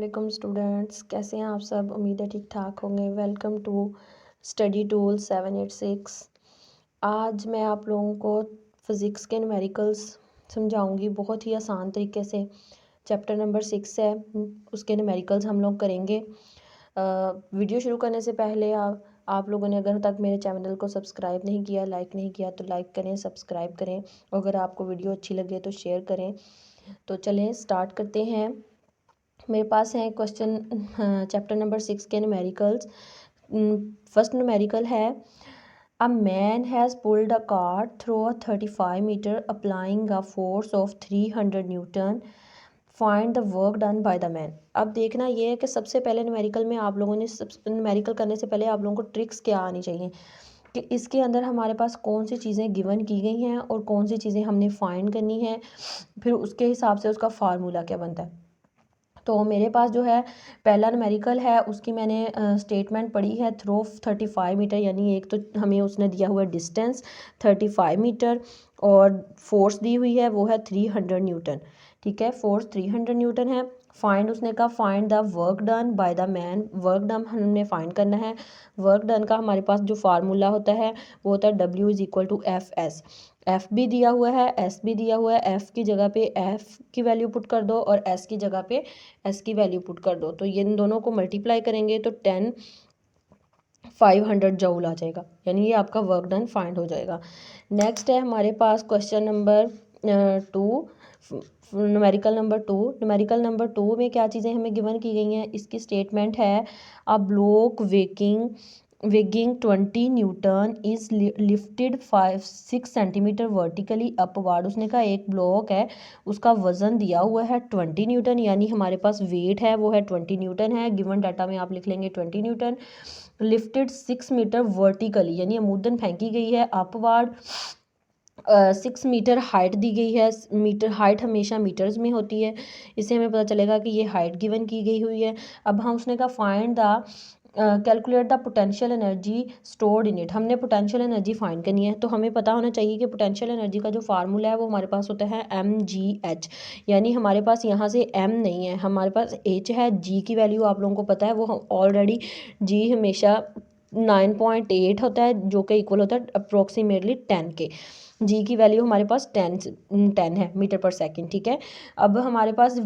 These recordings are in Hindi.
वालेकुम स्टूडेंट्स, कैसे हैं आप सब। उम्मीद है ठीक ठाक होंगे। Welcome to study tool 786। आज मैं आप लोगों को फ़िज़िक्स के न्यूमेरिकल्स समझाऊंगी बहुत ही आसान तरीके से। चैप्टर नंबर 6 है, उसके न्यूमेरिकल्स हम लोग करेंगे। वीडियो शुरू करने से पहले आप लोगों ने अगर तक मेरे चैनल को सब्सक्राइब नहीं किया, लाइक नहीं किया तो लाइक करें, सब्सक्राइब करें। अगर आपको वीडियो अच्छी लगे तो शेयर करें। तो चलें स्टार्ट करते हैं। मेरे पास है क्वेश्चन चैप्टर नंबर 6 के न्यूमेरिकल्स। फर्स्ट न्यूमेरिकल है, a man has pulled a cart through a 35 metre applying a force of 300 newton, find the work done by the man. अब देखना ये है कि सबसे पहले न्यूमेरिकल में आप लोगों ने न्यूमेरिकल करने से पहले आप लोगों को ट्रिक्स क्या आनी चाहिए कि इसके अंदर हमारे पास कौन सी चीज़ें गिवन की गई हैं और कौन सी चीज़ें हमने फाइंड करनी है, फिर उसके हिसाब से उसका फार्मूला क्या बनता है। तो मेरे पास जो है पहला न्यूमेरिकल है, उसकी मैंने स्टेटमेंट पढ़ी है। थ्रो 35 मीटर, यानी एक तो हमें उसने दिया हुआ है डिस्टेंस 35 मीटर और फोर्स दी हुई है वो है 300 न्यूटन। ठीक है, फोर्स 300 न्यूटन है। फाइंड उसने कहा find the work done by the man. Work done हमने फाइंड करना है। वर्क डन का हमारे पास जो फार्मूला होता है वो होता है W=F(S). एफ भी दिया हुआ है, एस भी दिया हुआ है। एफ की जगह पे एफ की वैल्यू पुट कर दो और एस की जगह पे एस की वैल्यू पुट कर दो। तो ये इन दोनों को मल्टीप्लाई करेंगे तो 500 जूल आ जाएगा, यानी ये आपका वर्क डन फाइंड हो जाएगा। नेक्स्ट है हमारे पास क्वेश्चन नंबर 2, न्यूमेरिकल नंबर 2 में क्या चीज़ें हमें गिवन की गई हैं। इसकी स्टेटमेंट है, a block weighing 20 Newton is lifted 6 centimetre vertically upward. उसने कहा एक ब्लॉक है, उसका वजन दिया हुआ है 20 न्यूटन, यानी हमारे पास वेट है वो है 20 न्यूटन है। गिवन डाटा में आप लिख लेंगे 20 न्यूटन। लिफ्टेड 6 मीटर वर्टिकली, यानी अमूदन फेंकी गई है अपवार्ड। 6 मीटर हाइट दी गई है। मीटर हाइट हमेशा मीटर्स में होती है, इससे हमें पता चलेगा कि ये हाइट गिवन की गई हुई है। अब हम उसने कहा find the calculate the potential energy stored in it. हमने पोटेंशियल एनर्जी फाइंड करनी है, तो हमें पता होना चाहिए कि पोटेंशियल एनर्जी का जो फार्मूला है वो हमारे पास होता है mgh। यानी हमारे पास यहाँ से m नहीं है, हमारे पास h है। g की वैल्यू आप लोगों को पता है, वो ऑलरेडी g हमेशा 9.8 होता है, जो कि इक्वल होता है अप्रोक्सीमेटली 10 के। जी की वैल्यू हमारे पास 10 है मीटर पर सेकंड। ठीक है, अब हमारे पास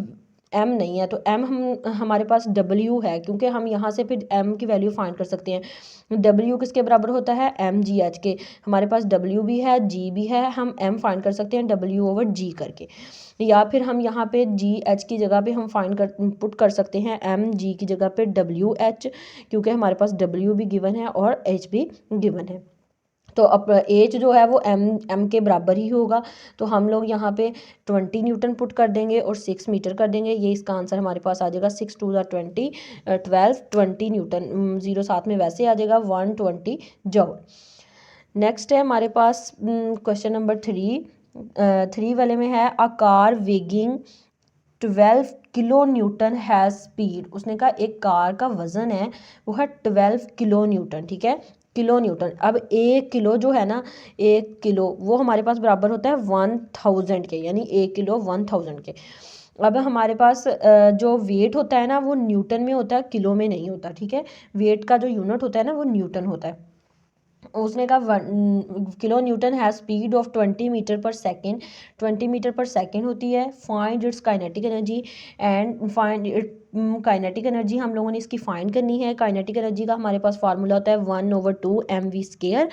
एम नहीं है, तो एम हमारे पास डब्ल्यू है, क्योंकि हम यहाँ से फिर एम की वैल्यू फाइंड कर सकते हैं। डब्ल्यू किसके बराबर होता है, एम जी एच के। हमारे पास डब्ल्यू भी है, जी भी है, हम एम फाइंड कर सकते हैं W/G करके, या फिर हम यहाँ पे जी एच की जगह पे हम पुट कर सकते हैं एम जी की जगह पे WH, क्योंकि हमारे पास डब्ल्यू भी गिवन है और एच भी गिवन है। तो अब एच जो है वो एम के बराबर ही होगा, तो हम लोग यहाँ पे 20 न्यूटन पुट कर देंगे और 6 मीटर कर देंगे। ये इसका आंसर हमारे पास आ जाएगा 6 × 20 12 20 न्यूटन। 0 साथ में वैसे आ जाएगा 120 जूल। नेक्स्ट है हमारे पास क्वेश्चन नंबर 3 वाले में है, a car weighing 12 kilo Newton has speed. उसने कहा एक कार का वज़न है वो है 12 किलो न्यूटन। ठीक है, किलो न्यूटन। अब 1 किलो जो है ना, 1 किलो वो हमारे पास बराबर होता है 1000 के, यानी 1 किलो 1000 के। अब हमारे पास जो वेट होता है ना वो न्यूटन में होता है, किलो में नहीं होता। ठीक है, वेट का जो यूनिट होता है ना वो न्यूटन होता है। उसने कहा किलो न्यूटन है speed of 20 metre per second, 20 metre per second होती है। Find its kinetic energy and find it kinetic energy हम लोगों ने इसकी फाइंड करनी है। काइनेटिक एनर्जी का हमारे पास फार्मूला होता है 1/2 mv²।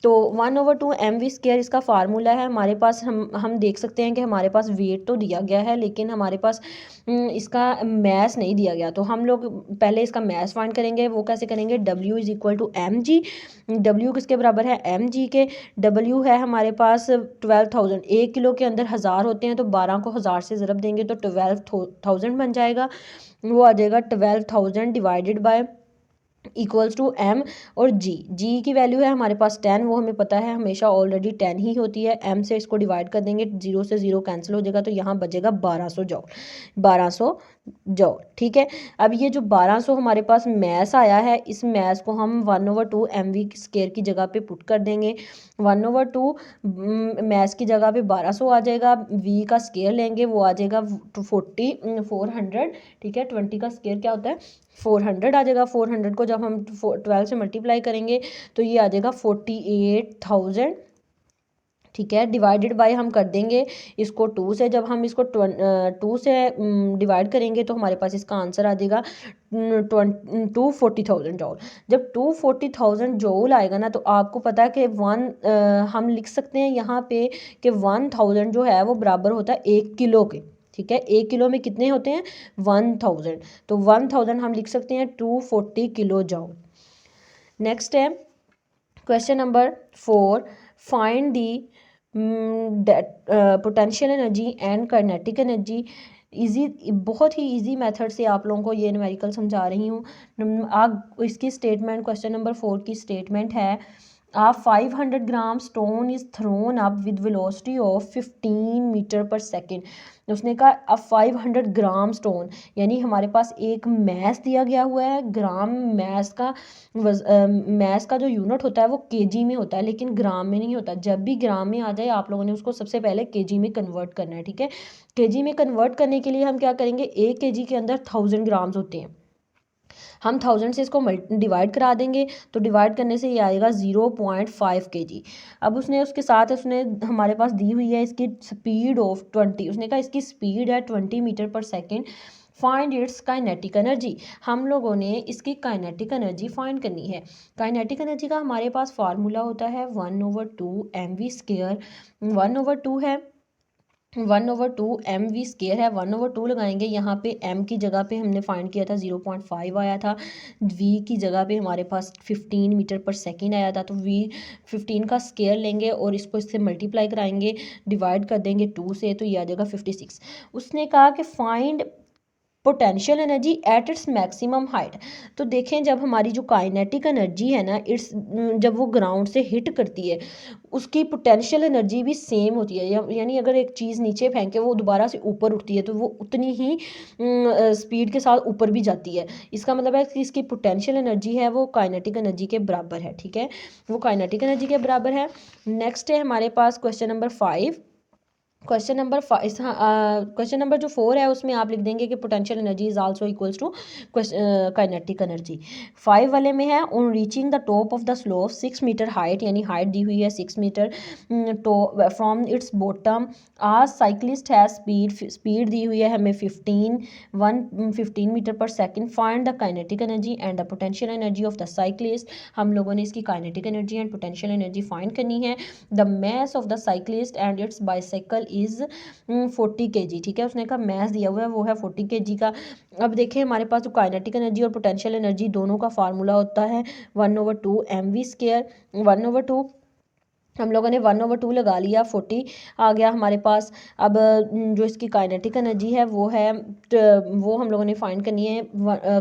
तो 1/2 mv² इसका फार्मूला है हमारे पास। हम देख सकते हैं कि हमारे पास वेट तो दिया गया है, लेकिन हमारे पास इसका मैस नहीं दिया गया। तो हम लोग पहले इसका मैस फाइंड करेंगे। वो कैसे करेंगे, W=mg। W किसके बराबर है, mg के। W है हमारे पास 12,000। 1 किलो के अंदर 1000 होते हैं, तो 12 को 1000 से ज़रब देंगे तो 12,000 बन जाएगा। वो आ जाएगा 12,000 divided by equals to M और जी की वैल्यू है हमारे पास 10, वो हमें पता है हमेशा ऑलरेडी 10 ही होती है। एम से इसको डिवाइड कर देंगे, 0 से 0 कैंसिल हो जाएगा, तो यहाँ बचेगा 1200 जॉल, 1200 जॉल। ठीक है, अब ये जो 1200 हमारे पास मैस आया है, इस मैस को हम 1/2 mv स्क्वायर की जगह पे पुट कर देंगे। 1/2 मैस की जगह पे 1200 आ जाएगा, वी का स्क्वायर लेंगे वो आ जाएगा 400। ठीक है, 20 का स्क्वायर क्या होता है 400 आ जाएगा। 400 को जब हम 12 से मल्टीप्लाई करेंगे तो ये आ जाएगा 48,000। ठीक है, डिवाइडेड बाय हम कर देंगे इसको 2 से, जब हम इसको 2 से डिवाइड करेंगे तो हमारे पास इसका आंसर आ जाएगा 240,000 जॉल। जब 240,000 जॉल आएगा ना, तो आपको पता है कि हम लिख सकते हैं यहाँ पे कि 1000 जो है वो बराबर होता है 1 किलो के। ठीक है, 1 किलो में कितने होते हैं 1000, तो 1000 हम लिख सकते हैं 240 किलो जॉल। नेक्स्ट है question number 4, find the potential energy and kinetic energy. Easy, बहुत ही इजी मेथड से आप लोगों को ये न्यूमेरिकल समझा रही हूँ। आप इसकी स्टेटमेंट, क्वेश्चन नंबर 4 की स्टेटमेंट है, a 500 gram stone is thrown up with velocity of 15 metre per second. उसने कहा अब 500 ग्राम स्टोन, यानी हमारे पास एक मैस दिया गया हुआ है। ग्राम मैस का जो यूनिट होता है वो केजी में होता है, लेकिन ग्राम में नहीं होता। जब भी ग्राम में आ जाए आप लोगों ने उसको सबसे पहले केजी में कन्वर्ट करना है। ठीक है, केजी में कन्वर्ट करने के लिए हम क्या करेंगे, 1 केजी के अंदर 1000 ग्राम्स होते हैं, हम 1000 से इसको डिवाइड करा देंगे, तो डिवाइड करने से ये आएगा 0.5 kg। अब उसने उसके साथ उसने हमारे पास दी हुई है इसकी स्पीड ऑफ 20, उसने कहा इसकी स्पीड है 20 metre per second, find its kinetic energy. हम लोगों ने इसकी काइनेटिक एनर्जी फाइंड करनी है। काइनेटिक एनर्जी का हमारे पास फार्मूला होता है 1/2 mv स्क्वायर। 1/2 है 1/2 mv स्क्वायर है, 1/2 लगाएंगे। यहाँ पे m की जगह पे हमने फाइंड किया था 0.5 आया था, v की जगह पे हमारे पास 15 मीटर पर सेकेंड आया था, तो v 15 का स्क्वायर लेंगे और इसको इससे मल्टीप्लाई कराएंगे, डिवाइड कर देंगे 2 से, तो ये आ जाएगा 56। उसने कहा कि find potential energy at its maximum height. तो देखें, जब हमारी जो काइनेटिक एनर्जी है ना, जब वो ग्राउंड से हिट करती है, उसकी पोटेंशियल एनर्जी भी सेम होती है। यानी अगर एक चीज़ नीचे फेंके वो दोबारा से ऊपर उठती है, तो वो उतनी ही स्पीड के साथ ऊपर भी जाती है। इसका मतलब है कि इसकी पोटेंशियल एनर्जी है वो काइनेटिक एनर्जी के बराबर है। ठीक है, वो काइनेटिक एनर्जी के बराबर है। नेक्स्ट है हमारे पास क्वेश्चन नंबर 5। क्वेश्चन नंबर जो 4 है उसमें आप लिख देंगे कि potential energy is also equals to kinetic energy. 5 वाले में है, on reaching the top of the slope 6 metre height, यानी हाइट दी हुई है 6 मीटर, तो from its bottom a cyclist है, स्पीड दी हुई है हमें 15 metre per second. Find the kinetic energy and the potential energy of the cyclist. हम लोगों ने इसकी kinetic energy and potential energy find करनी है। The mass of the cyclist and it's bicycle is 40 kg। ठीक है, उसने कहा मैस दिया हुआ है वो है 40 kg का। अब देखें हमारे पास जो काइनेटिक एनर्जी और पोटेंशियल एनर्जी दोनों का फार्मूला होता है 1/2 mv स्क्वायर। 1/2 हम लोगों ने 1/2 लगा लिया, 40 आ गया हमारे पास। अब जो इसकी काइनेटिक एनर्जी है वो है, वो हम लोगों ने फाइंड करनी है।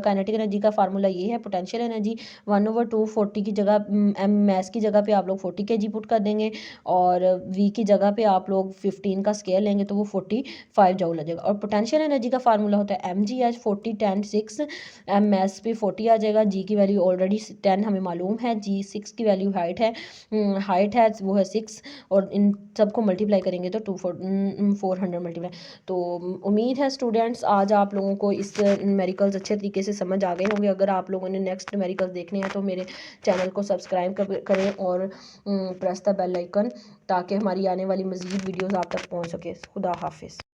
काइनेटिक एनर्जी का फार्मूला ये है, पोटेंशियल एनर्जी 1/2 40 की जगह मैस की जगह पे आप लोग 40 kg पुट कर देंगे, और वी की जगह पे आप लोग 15 का स्केयर लेंगे तो वो 45 जॉल आ जाएगा। और पोटेंशियल एनर्जी का फार्मूला होता है mg एच 40 10 6, मैस पे 40 आ जाएगा, जी की वैल्यू ऑलरेडी 10 हमें मालूम है, जी 6 की वैल्यू हाइट है वो है 6, और इन सबको मल्टीप्लाई करेंगे तो 400 मल्टीप्लाई। तो उम्मीद है स्टूडेंट्स आज आप लोगों को इस न्यूमेरिकल्स अच्छे तरीके से समझ आ गए होंगे। अगर आप लोगों ने नेक्स्ट न्यूमेरिकल्स देखने हैं तो मेरे चैनल को सब्सक्राइब करें और प्रेस द बेल आइकन, ताकि हमारी आने वाली मज़ीद वीडियोज़ आप तक पहुँच सके। खुदा हाफिज़।